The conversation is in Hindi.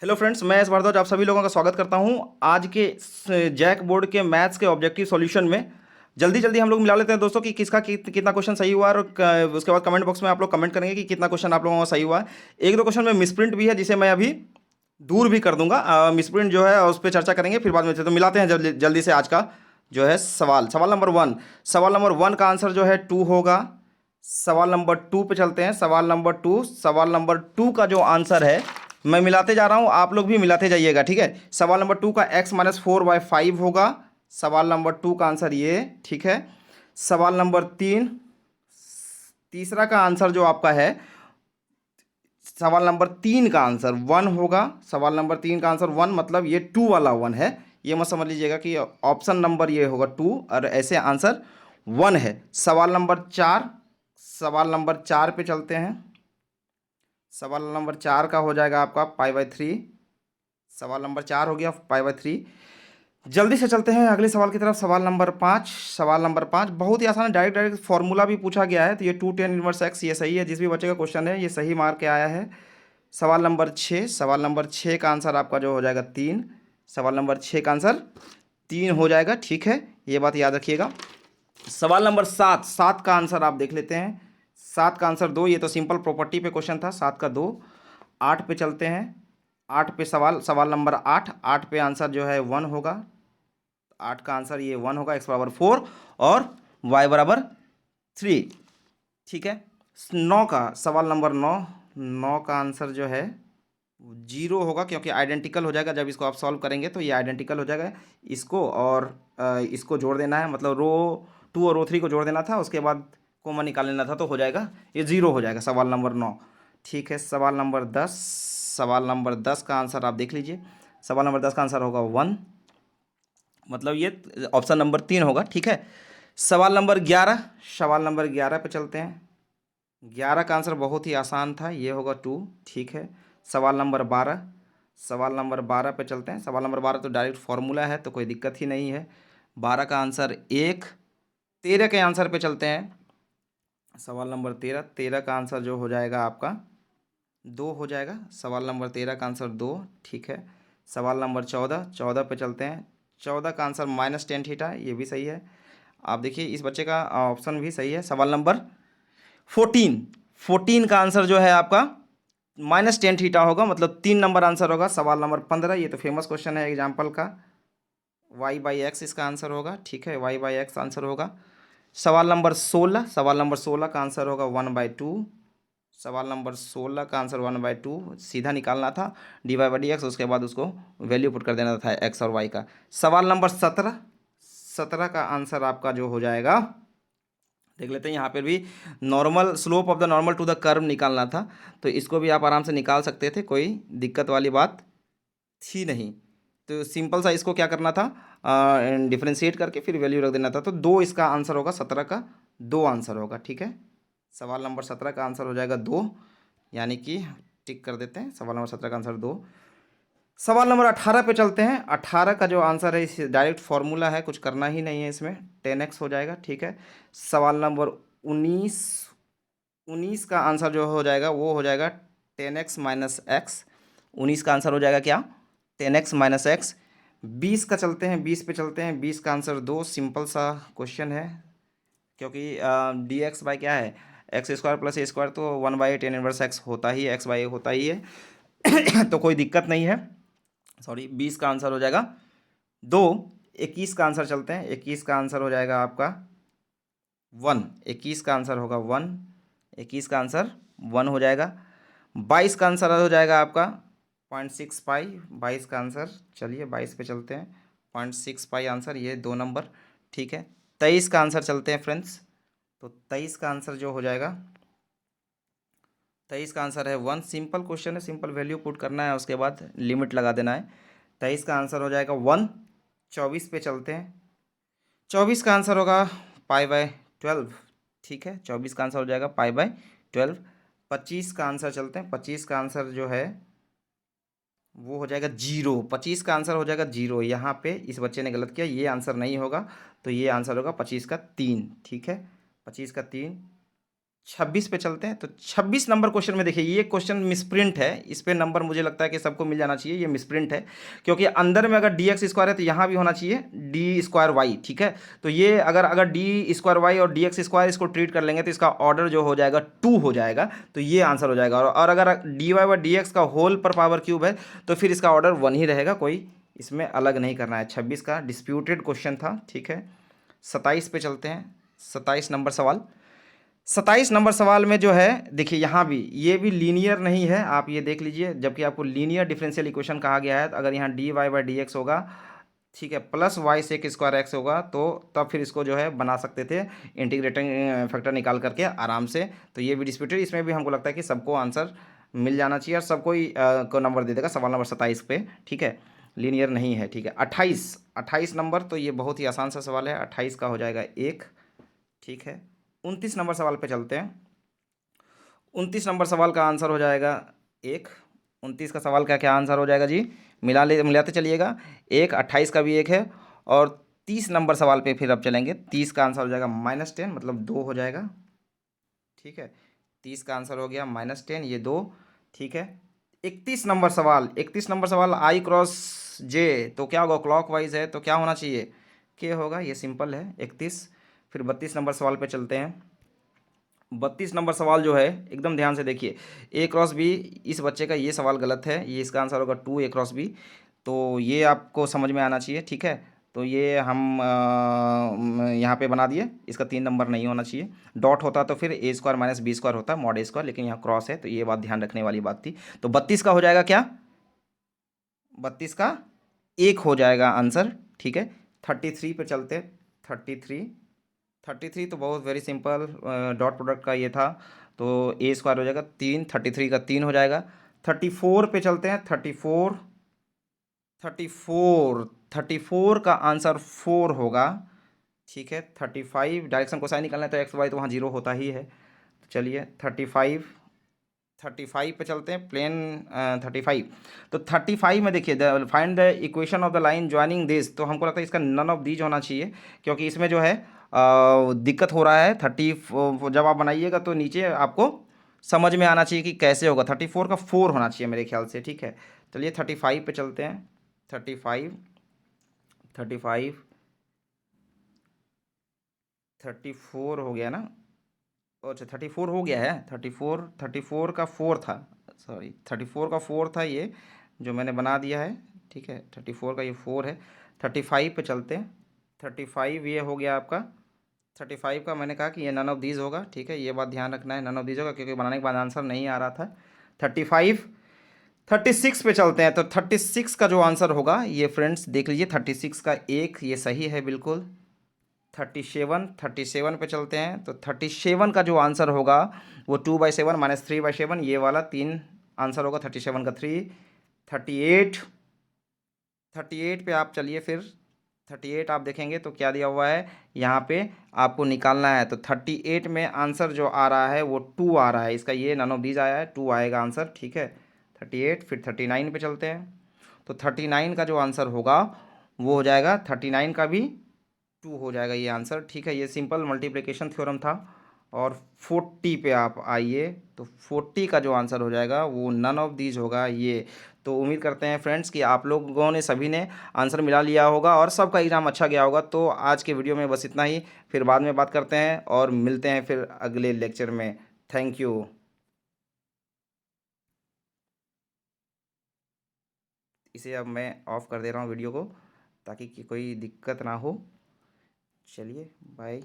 हेलो फ्रेंड्स, मैं इस भारद्वाज आप सभी लोगों का स्वागत करता हूं आज के जैक बोर्ड के मैथ्स के ऑब्जेक्टिव सॉल्यूशन में। जल्दी जल्दी हम लोग मिला लेते हैं दोस्तों कि किसका कितना क्वेश्चन सही हुआ, और उसके बाद कमेंट बॉक्स में आप लोग कमेंट करेंगे कि कितना क्वेश्चन आप लोगों का सही हुआ है। एक दो क्वेश्चन में मिसप्रिंट भी है जिसे मैं अभी दूर भी कर दूंगा। मिसप्रिंट जो है उस पर चर्चा करेंगे फिर बाद में। तो मिलाते हैं जल्दी जल्दी से आज का जो है सवाल नंबर वन। सवाल नंबर वन का आंसर जो है टू होगा। सवाल नंबर टू पे चलते हैं। सवाल नंबर टू का जो आंसर है मैं मिलाते जा रहा हूं, आप लोग भी मिलाते जाइएगा, ठीक है। सवाल नंबर टू का x-4/5 होगा। सवाल नंबर टू का आंसर ये, ठीक है। सवाल नंबर तीन, तीसरा का आंसर जो आपका है, सवाल नंबर तीन का आंसर वन होगा। सवाल नंबर तीन का आंसर वन, मतलब ये टू वाला वन है। ये मत समझ लीजिएगा कि ऑप्शन नंबर ये होगा टू और ऐसे आंसर वन है। सवाल नंबर चार, सवाल नंबर चार पे चलते हैं। सवाल नंबर चार का हो जाएगा आपका π/3। सवाल नंबर चार हो गया π/3। जल्दी से चलते हैं अगले सवाल की तरफ। सवाल नंबर पाँच। सवाल नंबर पाँच बहुत ही आसान है, डायरेक्ट डायरेक्ट फॉर्मूला भी पूछा गया है। तो ये 2tan−1x ये सही है। जिस भी बच्चे का क्वेश्चन है ये सही मार्क के आया है। सवाल नंबर छः। सवाल नंबर छः का आंसर आपका जो हो जाएगा तीन। सवाल नंबर छः का आंसर तीन हो जाएगा, ठीक है, ये बात याद रखिएगा। सवाल नंबर सात, सात का आंसर आप देख लेते हैं। सात का आंसर दो, ये तो सिंपल प्रॉपर्टी पे क्वेश्चन था, सात का दो। आठ पे चलते हैं। आठ पे सवाल नंबर आठ। आठ पे आंसर जो है वन होगा। आठ का आंसर ये वन होगा, x=4 और y=3, ठीक है। नौ का सवाल नंबर नौ। नौ का आंसर जो है जीरो होगा, क्योंकि आइडेंटिकल हो जाएगा। जब इसको आप सॉल्व करेंगे तो ये आइडेंटिकल हो जाएगा। इसको और इसको जोड़ देना है, मतलब रो टू और रो थ्री को जोड़ देना था, उसके बाद कॉमन निकाल लेना था, तो हो जाएगा ये जीरो हो जाएगा सवाल नंबर नौ, ठीक है। सवाल नंबर दस। सवाल नंबर दस का आंसर आप देख लीजिए। सवाल नंबर दस का आंसर होगा वन, मतलब ये ऑप्शन नंबर तीन होगा, ठीक है। सवाल नंबर ग्यारह। सवाल नंबर ग्यारह पे चलते हैं। ग्यारह का आंसर बहुत ही आसान था, ये होगा टू, ठीक है। सवाल नंबर बारह। सवाल नंबर बारह पे चलते हैं। सवाल नंबर बारह तो डायरेक्ट फार्मूला है, तो कोई दिक्कत ही नहीं है। बारह का आंसर एक। तेरह के आंसर पे चलते हैं। सवाल नंबर तेरह। तेरह का आंसर जो हो जाएगा आपका दो हो जाएगा। सवाल नंबर तेरह का आंसर दो, ठीक है। सवाल नंबर चौदह। चौदह पे चलते हैं। चौदह का आंसर -tan θ, ये भी सही है। आप देखिए इस बच्चे का ऑप्शन भी सही है। सवाल नंबर फोर्टीन। फोर्टीन का आंसर जो है आपका -tan θ होगा, मतलब तीन नंबर आंसर होगा। सवाल नंबर पंद्रह, ये तो फेमस क्वेश्चन है एग्जाम्पल का, y/x इसका आंसर होगा, ठीक है, y/x आंसर होगा। सवाल नंबर सोलह। सवाल नंबर सोलह का आंसर होगा 1/2। सवाल नंबर सोलह का आंसर 1/2 सीधा निकालना था, dy/dx, उसके बाद उसको वैल्यू पुट कर देना था एक्स और वाई का। सवाल नंबर सत्रह। सत्रह का आंसर आपका जो हो जाएगा, देख लेते हैं यहाँ पर भी, normal slope of the normal to the curve निकालना था, तो इसको भी आप आराम से निकाल सकते थे, कोई दिक्कत वाली बात थी नहीं। तो सिंपल सा इसको क्या करना था, डिफ्रेंशिएट करके फिर वैल्यू रख देना था। तो दो इसका आंसर होगा, सत्रह का दो आंसर होगा, ठीक है। सवाल नंबर सत्रह का आंसर हो जाएगा दो, यानी कि टिक कर देते हैं, सवाल नंबर सत्रह का आंसर दो। सवाल नंबर अठारह पे चलते हैं। अठारह का जो आंसर है इस डायरेक्ट फॉर्मूला है, कुछ करना ही नहीं है इसमें, 10x हो जाएगा, ठीक है। सवाल नंबर उन्नीस। उन्नीस का आंसर जो हो जाएगा वो हो जाएगा 10x-x। उन्नीस का आंसर हो जाएगा क्या, 10x-x। बीस का चलते हैं। बीस पे चलते हैं। बीस का आंसर दो, सिंपल सा क्वेश्चन है, क्योंकि dx/, क्या है, x² + a² तो 1/tan−1x होता ही, x/a होता ही है तो कोई दिक्कत नहीं है। सॉरी, बीस का आंसर हो जाएगा दो। इक्कीस का आंसर चलते हैं। इक्कीस का आंसर हो जाएगा आपका वन। इक्कीस का आंसर होगा वन। इक्कीस का आंसर वन हो जाएगा। बाईस का आंसर हो जाएगा आपका 0.6π। बाईस का आंसर, चलिए बाईस पे चलते हैं। 0.6π आंसर, ये दो नंबर, ठीक है। तेईस का आंसर चलते हैं फ्रेंड्स। तो तेईस का आंसर जो हो जाएगा, तेईस का आंसर है वन। सिंपल क्वेश्चन है, सिंपल वैल्यू पुट करना है, उसके बाद लिमिट लगा देना है। तेईस का आंसर हो जाएगा वन। चौबीस पे चलते हैं। चौबीस का आंसर होगा π/12, ठीक है। चौबीस का आंसर हो जाएगा π/12। पच्चीस का आंसर चलते हैं। पच्चीस का आंसर जो है वो हो जाएगा जीरो। पच्चीस का आंसर हो जाएगा जीरो। यहाँ पे इस बच्चे ने गलत किया, ये आंसर नहीं होगा, तो ये आंसर होगा पच्चीस का तीन, ठीक है। पच्चीस का तीन। 26 पे चलते हैं। तो 26 नंबर क्वेश्चन में देखिए, ये क्वेश्चन मिसप्रिंट है, इस पे नंबर मुझे लगता है कि सबको मिल जाना चाहिए। ये मिसप्रिंट है क्योंकि अंदर में अगर डी एक्स स्क्वायर है तो यहाँ भी होना चाहिए डी स्क्वायर वाई, ठीक है। तो ये अगर अगर डी स्क्वायर वाई और डी एक्स स्क्वायर इसको ट्रीट कर लेंगे तो इसका ऑर्डर जो हो जाएगा 2 हो जाएगा, तो ये आंसर हो जाएगा। और अगर डी वाई व डी एक्स का होल पर पावर क्यूब है तो फिर इसका ऑर्डर 1 ही रहेगा, कोई इसमें अलग नहीं करना है। 26 का डिस्प्यूटेड क्वेश्चन था, ठीक है। 27 पे चलते हैं। 27 नंबर सवाल। 27 नंबर सवाल में जो है देखिए, यहाँ भी ये भी लीनियर नहीं है, आप ये देख लीजिए, जबकि आपको लीनियर डिफरेंशियल इक्वेशन कहा गया है। तो अगर यहाँ d y by d x होगा, ठीक है, plus y sec square x होगा, तो तब फिर इसको जो है बना सकते थे इंटीग्रेटिंग फैक्टर निकाल करके आराम से। तो ये भी डिस्प्यूटेड, इसमें भी हमको लगता है कि सबको आंसर मिल जाना चाहिए और सबको ही को नंबर दे देगा सवाल नंबर 27 पे, ठीक है। लीनियर नहीं है, ठीक है। 28 नंबर, तो ये बहुत ही आसान सा सवाल है। 28 का हो जाएगा 1, ठीक है। 29 नंबर सवाल पे चलते हैं। 29 नंबर सवाल का आंसर हो जाएगा 1। 29 का सवाल का क्या आंसर हो जाएगा जी, मिलाते चलिएगा। 1, 28 का भी 1 है। और 30 नंबर सवाल पे फिर अब चलेंगे। 30 का आंसर हो जाएगा -10, मतलब 2 हो जाएगा, ठीक है। 30 का आंसर हो गया -10, ये 2, ठीक है। 31 नंबर सवाल आई क्रॉस जे, तो क्या होगा, क्लॉक वाइज है तो क्या होना चाहिए, के होगा, ये सिंपल है 31। फिर 32 नंबर सवाल पे चलते हैं। 32 नंबर सवाल जो है एकदम ध्यान से देखिए, ए क्रॉस बी, इस बच्चे का ये सवाल गलत है, ये इसका आंसर होगा 2 ए क्रॉस बी। तो ये आपको समझ में आना चाहिए, ठीक है। तो ये हम यहाँ पे बना दिए, इसका 3 नंबर नहीं होना चाहिए। डॉट होता तो फिर ए स्क्वायर माइनस बी स्क्वायर होता, मॉड ए स्क्वायर, लेकिन यहाँ क्रॉस है तो ये बात ध्यान रखने वाली बात थी। तो 32 का हो जाएगा क्या, 32 का 1 हो जाएगा आंसर, ठीक है। 33 पे चलते, 33। 33 तो बहुत वेरी सिंपल, डॉट प्रोडक्ट का ये था, तो ए स्क्वायर हो जाएगा 3, 33 का 3 हो जाएगा। 34 पे चलते हैं। 34, 34, 34 का आंसर 4 होगा, ठीक है। 35 डायरेक्शन कोसाइन निकालना है तो एक्स वाई तो वहाँ 0 होता ही है। तो चलिए 35, 35 पे चलते हैं। प्लेन 35, तो 35 में देखिए, find the equation of the line joining this, तो हमको लगता है इसका नन ऑफ दीज होना चाहिए, क्योंकि इसमें जो है दिक्कत हो रहा है। 30 जब आप बनाइएगा तो नीचे आपको समझ में आना चाहिए कि कैसे होगा। 34 का 4 होना चाहिए मेरे ख्याल से, ठीक है। चलिए 35 पे चलते हैं। 35, 35, 34 हो गया ना, अच्छा 34 हो गया है। 34 का 4 था, सॉरी 34 का 4 था ये जो मैंने बना दिया है, ठीक है। 34 का ये 4 है। 35 पे चलते हैं। 35 ये हो गया आपका। 35 का मैंने कहा कि ये नन ऑफ दीज होगा, ठीक है। ये बात ध्यान रखना है, नन ऑफ दीज होगा, क्योंकि बनाने के बाद आंसर नहीं आ रहा था। 35, 36 पे चलते हैं। तो 36 का जो आंसर होगा ये फ्रेंड्स देख लीजिए, 36 का 1 ये सही है बिल्कुल। 37 पे चलते हैं। तो 37 का जो आंसर होगा वो 2/7 माइनस 3/7, ये वाला 3 आंसर होगा। 37 का 3। 38, 38 पे आप चलिए फिर। 38 आप देखेंगे तो क्या दिया हुआ है यहाँ पे, आपको निकालना है। तो 38 में आंसर जो आ रहा है वो 2 आ रहा है, इसका ये नन ऑफ दीज आया है, 2 आएगा आंसर, ठीक है। 38, फिर 39 पे चलते हैं। तो 39 का जो आंसर होगा वो हो जाएगा, 39 का भी 2 हो जाएगा ये आंसर, ठीक है। ये सिंपल मल्टीप्लिकेशन थ्योरम था। और 40 पे आप आइए, तो 40 का जो आंसर हो जाएगा वो नन ऑफ दीज होगा ये। तो उम्मीद करते हैं फ्रेंड्स कि आप लोगों ने सभी ने आंसर मिला लिया होगा और सबका एग्ज़ाम अच्छा गया होगा। तो आज के वीडियो में बस इतना ही, फिर बाद में बात करते हैं और मिलते हैं फिर अगले लेक्चर में। Thank you. इसे अब मैं ऑफ़ कर दे रहा हूँ वीडियो को, ताकि कोई दिक्कत ना हो। चलिए बाय।